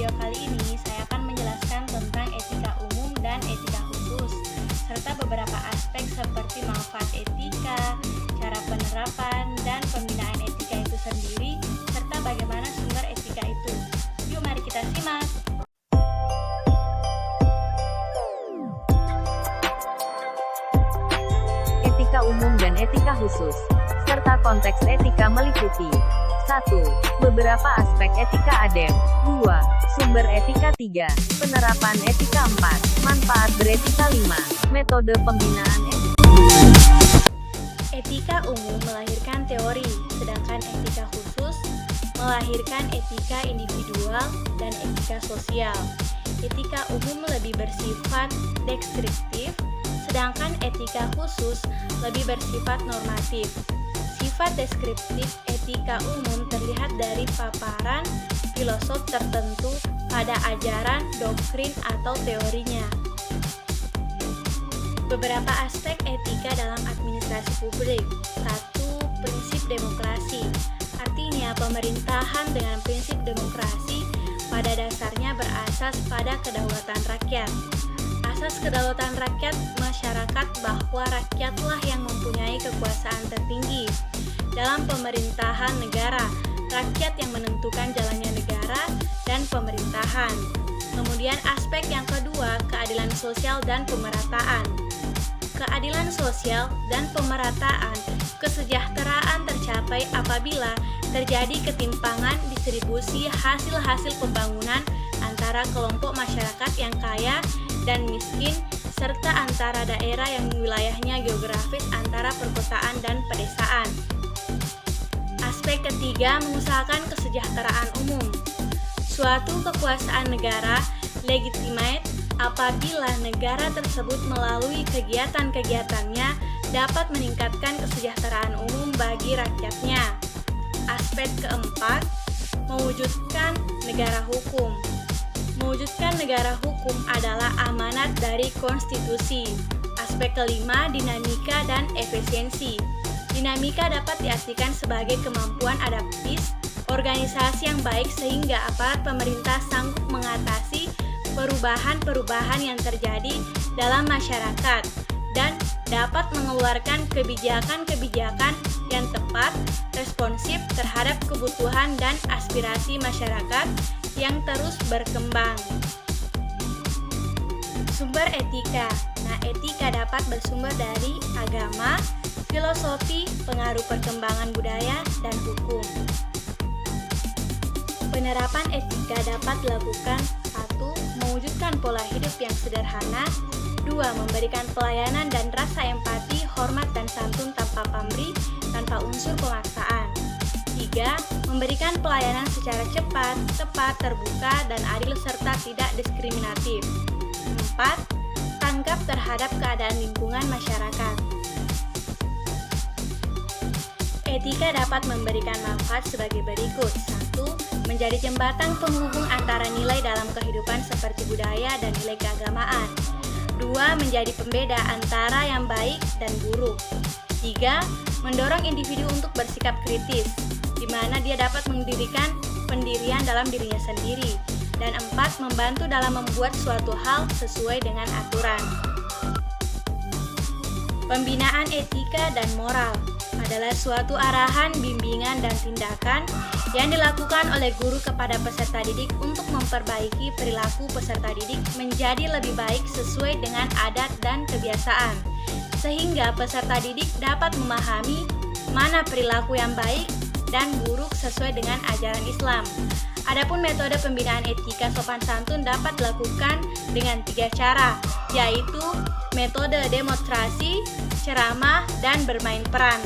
video kali ini saya akan menjelaskan tentang etika umum dan etika khusus, serta beberapa aspek seperti manfaat etika, cara penerapan, dan pembinaan etika itu sendiri, serta bagaimana sumber etika itu. Yuk mari kita simak. Etika umum dan etika khusus, serta konteks etika meliputi 1. Beberapa aspek etika ADEM. 2. Sumber etika 3. Penerapan etika 4. Manfaat beretika 5. Metode pembinaan etika. Etika umum melahirkan teori, sedangkan etika khusus melahirkan etika individual dan etika sosial. Etika umum lebih bersifat deskriptif, sedangkan etika khusus lebih bersifat normatif. Sifat deskriptif etika umum terlihat dari paparan filosof tertentu pada ajaran, doktrin, atau teorinya. Beberapa aspek etika dalam administrasi publik. 1. Prinsip demokrasi. Artinya, pemerintahan dengan prinsip demokrasi pada dasarnya berasas pada kedaulatan rakyat. Asas kedaulatan rakyat masyarakat bahwa rakyatlah yang mempunyai kekuasaan tertinggi dalam pemerintahan negara, rakyat yang menentukan jalannya negara dan pemerintahan. Kemudian aspek yang kedua, keadilan sosial dan pemerataan. Keadilan sosial dan pemerataan, kesejahteraan tercapai apabila terjadi ketimpangan distribusi hasil-hasil pembangunan antara kelompok masyarakat yang kaya dan miskin, serta antara daerah yang wilayahnya geografis antara perkotaan dan pedesaan. Aspek ketiga, mengusahakan kesejahteraan umum. Suatu kekuasaan negara legitimate apabila negara tersebut melalui kegiatan-kegiatannya dapat meningkatkan kesejahteraan umum bagi rakyatnya. Aspek keempat, mewujudkan negara hukum. Mewujudkan negara hukum adalah amanat dari konstitusi. Aspek kelima, dinamika dan efisiensi. Dinamika dapat diartikan sebagai kemampuan adaptif organisasi yang baik sehingga aparat pemerintah sanggup mengatasi perubahan-perubahan yang terjadi dalam masyarakat dan dapat mengeluarkan kebijakan-kebijakan yang tepat, responsif terhadap kebutuhan dan aspirasi masyarakat yang terus berkembang. Sumber etika. Nah, etika dapat bersumber dari agama, filosofi, pengaruh perkembangan budaya, dan hukum. Penerapan etika dapat dilakukan 1. Mewujudkan pola hidup yang sederhana. 2. Memberikan pelayanan dan rasa empati, hormat dan santun tanpa pamrih, tanpa unsur pemaksaan. 3. Memberikan pelayanan secara cepat, tepat, terbuka, dan adil serta tidak diskriminatif. 4. Tanggap terhadap keadaan lingkungan masyarakat. Etika dapat memberikan manfaat sebagai berikut. 1. Menjadi jembatan penghubung antara nilai dalam kehidupan seperti budaya dan nilai keagamaan. 2. Menjadi pembeda antara yang baik dan buruk. 3. Mendorong individu untuk bersikap kritis, di mana dia dapat mendirikan pendirian dalam dirinya sendiri. Dan 4. Membantu dalam membuat suatu hal sesuai dengan aturan. Pembinaan etika dan moral adalah suatu arahan, bimbingan, dan tindakan yang dilakukan oleh guru kepada peserta didik untuk memperbaiki perilaku peserta didik menjadi lebih baik sesuai dengan adat dan kebiasaan, sehingga peserta didik dapat memahami mana perilaku yang baik dan buruk sesuai dengan ajaran Islam. Adapun metode pembinaan etika sopan santun dapat dilakukan dengan 3 cara, yaitu metode demonstrasi, ceramah, dan bermain peran.